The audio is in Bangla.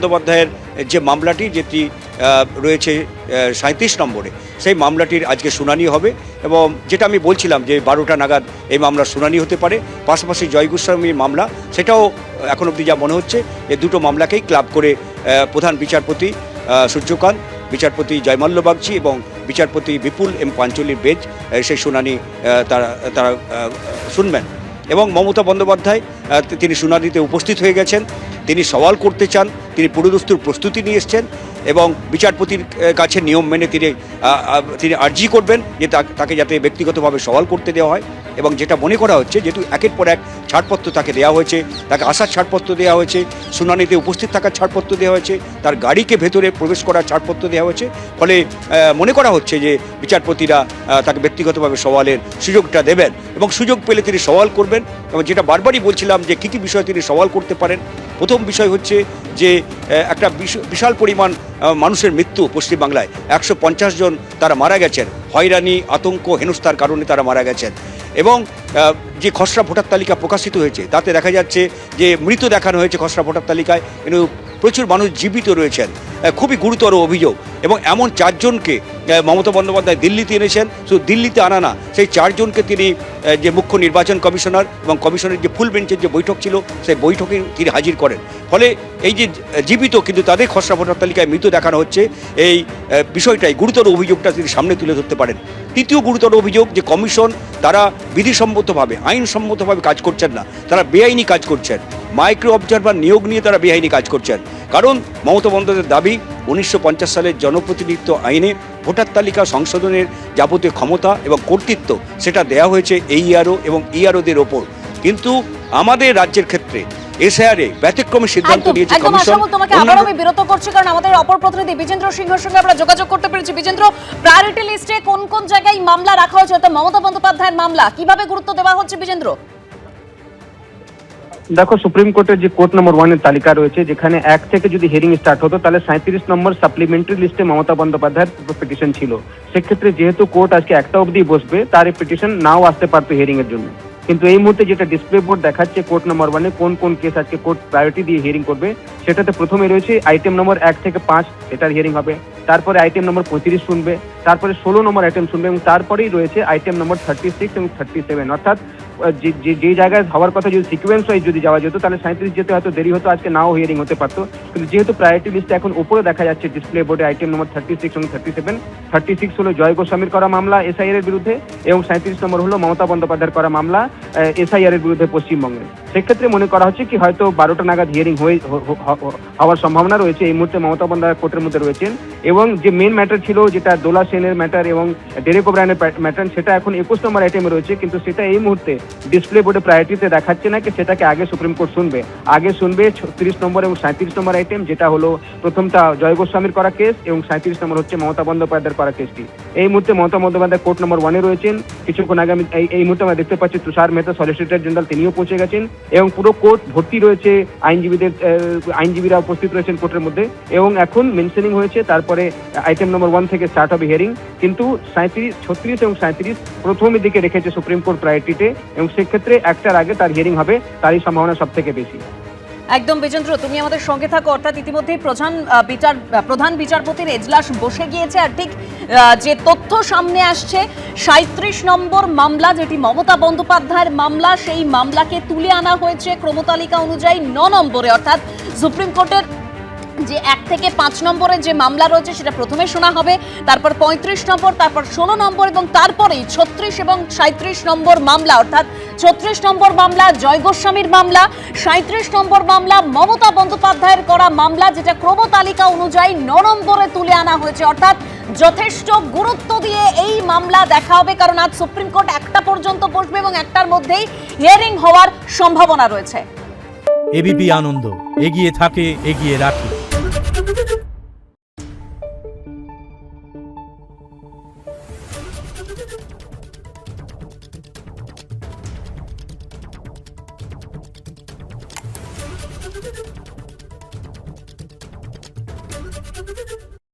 বন্দ্যোপাধ্যায়ের যে মামলাটি যেটি রয়েছে 37 নম্বরে, সেই মামলাটির আজকে শুনানি হবে এবং যেটা আমি বলছিলাম যে 12টা নাগাদ এই মামলার শুনানি হতে পারে। পাশাপাশি জয় গোস্বামীর মামলা, সেটাও এখন অবধি যা মনে হচ্ছে যে দুটো মামলাকেই ক্লাব করে প্রধান বিচারপতি সূর্যকান্ত, বিচারপতি জয়মাল্য বাগচি এবং বিচারপতি বিপুল এম পাঞ্চলির বেঞ্চ সেই শুনানি তারা শুনবেন। এবং মমতা বন্দ্যোপাধ্যায় তিনি শুনানিতে উপস্থিত হয়ে গেছেন, তিনি সওয়াল করতে চান, তিনি পুরোদস্তুর প্রস্তুতি নিয়ে এসছেন এবং বিচারপতির কাছে নিয়ম মেনে তিনি আর্জি করবেন যে তাকে যাতে ব্যক্তিগতভাবে সওয়াল করতে দেওয়া হয়। এবং যেটা মনে করা হচ্ছে, যেহেতু একের পর এক ছাড়পত্র তাকে দেওয়া হয়েছে, তাকে আসার ছাড়পত্র দেওয়া হয়েছে, শুনানিতে উপস্থিত থাকার ছাড়পত্র দেওয়া হয়েছে, তার গাড়িকে ভেতরে প্রবেশ করার ছাড়পত্র দেওয়া হয়েছে, ফলে মনে করা হচ্ছে যে বিচারপতিরা তাকে ব্যক্তিগতভাবে সওয়ালের সুযোগটা দেবেন এবং সুযোগ পেলে তিনি সওয়াল করবেন। এবং যেটা বারবারই বলছিলাম যে কী কী বিষয়ে তিনি সওয়াল করতে পারেন। প্রথম বিষয় হচ্ছে যে একটা বিশাল পরিমাণ মানুষের মৃত্যু পশ্চিমবাংলায়, 150 জন তারা মারা গেছেন, হয়রানি, আতঙ্ক, হেনস্থার কারণে তারা মারা গেছেন। এবং যে খসড়া ভোটার তালিকা প্রকাশিত হয়েছে তাতে দেখা যাচ্ছে যে মৃত দেখানো হয়েছে খসড়া ভোটার তালিকায়, কিন্তু প্রচুর মানুষ জীবিত রয়েছেন। খুবই গুরুতর অভিযোগ। এবং এমন 4 জনকে মমতা বন্দ্যোপাধ্যায় দিল্লিতে এনেছেন, শুধু দিল্লিতে আনা না, সেই 4 জনকে তিনি যে মুখ্য নির্বাচন কমিশনার এবং কমিশনের যে ফুল বেঞ্চের যে বৈঠক ছিল সেই বৈঠকে তিনি হাজির করেন। ফলে এই যে জীবিত কিন্তু তাদের খসড়া ভোটার তালিকায় মৃত দেখানো হচ্ছে, এই বিষয়টাই গুরুতর অভিযোগটা তিনি সামনে তুলে ধরতে পারেন। তৃতীয় গুরুতর অভিযোগ যে কমিশন তারা বিধিসম্মতভাবে, আইনসম্মতভাবে কাজ করছেন না, তারা বেআইনি কাজ করছেন, মাইক্রো অবজারভার নিয়োগ নিয়ে তারা বেআইনি কাজ করছেন। কারণ মমতা বন্দ্যোপাধ্যায়ের দাবি 1950 সালের জনপ্রতিনিধিত্ব আইনে ভোটার তালিকা সংশোধনের যাবতীয় ক্ষমতা এবং কর্তৃত্ব সেটা দেওয়া হয়েছে এইআরও এবং ইআরওদের ওপর, কিন্তু আমাদের রাজ্যের ক্ষেত্রে এসআইআরে ব্যতিক্রমী সিদ্ধান্ত নিয়েছে কমিশন। তোমাকে আবারও আমি বিরত করছি কারণ আমাদের অপর প্রতিনিধি বিজেন্দ্র সিংহের সঙ্গে আমরা যোগাযোগ করতে পেরেছি। বিজেন্দ্র, প্রায়োরিটি লিস্টে কোন কোন জায়গায় মামলা রাখা হয়েছে, অর্থাৎ মমতা বন্দ্যোপাধ্যায়ের মামলা কিভাবে গুরুত্ব দেওয়া হচ্ছে বিজেন্দ্র? দেখো, সুপ্রিম কোর্টের যে কোর্ট নম্বর 1 এর তালিকা রয়েছে, যেখানে 1 থেকে যদি হিয়ারিং স্টার্ট হতো তাহলে 37 নম্বর সাপ্লিমেন্টারি লিস্টে মমতা বন্দ্যোপাধ্যায়ের পিটিশন ছিল। সেক্ষেত্রে যেহেতু কোর্ট আজকে 1টা অবধি বসবে, তার এই পিটিশন নাও আসতে পারতো হিয়ারিং এর জন্য। কিন্তু এই মুহূর্তে যেটা ডিসপ্লে বোর্ড দেখাচ্ছে কোর্ট নম্বর 1 এ কোন কোন কেস আজকে কোর্ট প্রায়োরিটি দিয়ে হিয়ারিং করবে, সেটাতে প্রথমে রয়েছে আইটেম নম্বর 1 থেকে 5, এটার হিয়ারিং হবে। তারপরে আইটেম নম্বর 35 শুনবে, তারপরে 16 নম্বর আইটেম শুনবে এবং তারপরেই রয়েছে আইটেম নম্বর 36 এবং 37। অর্থাৎ যে জায়গায় হওয়ার কথা যদি সিকোয়েন্স ওয়াইজ যদি যাওয়া যেত তাহলে 37 যেতে হয়তো দেরি হতো, আজকে নাও হিয়ারিং হতে পারতো। কিন্তু যেহেতু প্রায়োরিটি লিস্টে এখন উপরে দেখা যাচ্ছে ডিসপ্লে বোর্ডে আইটেম নম্বর 36 এবং 37, 36 হলো জয় গোস্বামীর করা মামলা এসআইআর এর বিরুদ্ধে এবং 37 নম্বর হলো মমতা বন্দ্যোপাধ্যায়ের করা মামলা এসআইআর এর বিরুদ্ধে পশ্চিমবঙ্গে। সেক্ষেত্রে মনে করা হচ্ছে কি হয়তো 12টা নাগাদ হিয়ারিং হওয়ার সম্ভাবনা রয়েছে। এই মুহূর্তে মমতা বন্দ্যোপাধ্যায় কোর্টের মধ্যে রয়েছেন এবং যে মেন ম্যাটার ছিল যেটা দোলা সেনের ম্যাটার এবং ডেরেক ওব্রায়ানের ম্যাটার, সেটা এখন 21 নম্বর আইটেমে রয়েছে, কিন্তু সেটা এই মুহূর্তে ডিসপ্লে বোর্ডে প্রায়োরিটিতে দেখাচ্ছে না, কি সেটাকে আগে সুপ্রিম কোর্ট শুনবে। আগে শুনবে 36 নম্বর এবং 37 নম্বর আইটেম, যেটা হলো প্রথমটা জয় গোস্বামীর করা কেস এবং 37 নম্বর হচ্ছে মমতা বন্দ্যোপাধ্যায়ের করা কেসটি। এই মুহূর্তে মমতা বন্দ্যোপাধ্যায় কোর্ট নম্বর 1 এ রয়েছেন। কিছুক্ষণ আগে আমি এই মুহূর্তে আমরা দেখতে পাচ্ছি তুষার মেহতা সলিসিটর জেনারেল তিনিও পৌঁছে গেছেন এবং পুরো কোর্ট ভর্তি রয়েছে, আইনজীবীরা উপস্থিত রয়েছেন কোর্টের মধ্যে এবং এখন মেনশনিং হয়েছে তারপরে আইটেম নম্বর 1 থেকে স্টার্ট হবে হিয়ারিং। কিন্তু 36 এবং 37 প্রথমের দিকে রেখেছে সুপ্রিম কোর্ট প্রায়োরিটিতে এবং সেক্ষেত্রে একটার আগে তার হিয়ারিং হবে, তারই সম্ভাবনা সব থেকে বেশি। একদম বিজেন্দ্র, তুমি আমাদের সঙ্গে থাকো। অর্থাৎ ইতিমধ্যেই প্রধান বিচারপতির এজলাস বসে গিয়েছে আর ঠিক যে তথ্য সামনে আসছে 37 নম্বর মামলা যেটি মমতা বন্দ্যোপাধ্যায়ের মামলা, সেই মামলাকে তুলে আনা হয়েছে ক্রমতালিকা অনুযায়ী 9 নম্বরে। অর্থাৎ সুপ্রিম কোর্টের যে 1 থেকে 5 নম্বরের যে মামলা রয়েছে সেটা প্রথমে শোনা হবে, তারপর 35 নম্বর, তারপর 16 নম্বর এবং তারপরেই 36 এবং 37 নম্বর মামলা। অর্থাৎ 36 নম্বর মামলা জয় গোস্বামীর মামলা, 37 নম্বর মামলা মমতা বন্দ্যোপাধ্যায়ের করা মামলা, যেটা ক্রমতালিকা অনুযায়ী 9 নম্বরে তুলে আনা হয়েছে। অর্থাৎ যথেষ্ট গুরুত্ব দিয়ে এই মামলা দেখা হবে, কারণ আজ সুপ্রিম কোর্ট 1টা পর্যন্ত বসবে এবং 1টার মধ্যেই হিয়ারিং হওয়ার সম্ভাবনা রয়েছে। এবিপি আনন্দ এগিয়ে থাকে, এগিয়ে রাখে।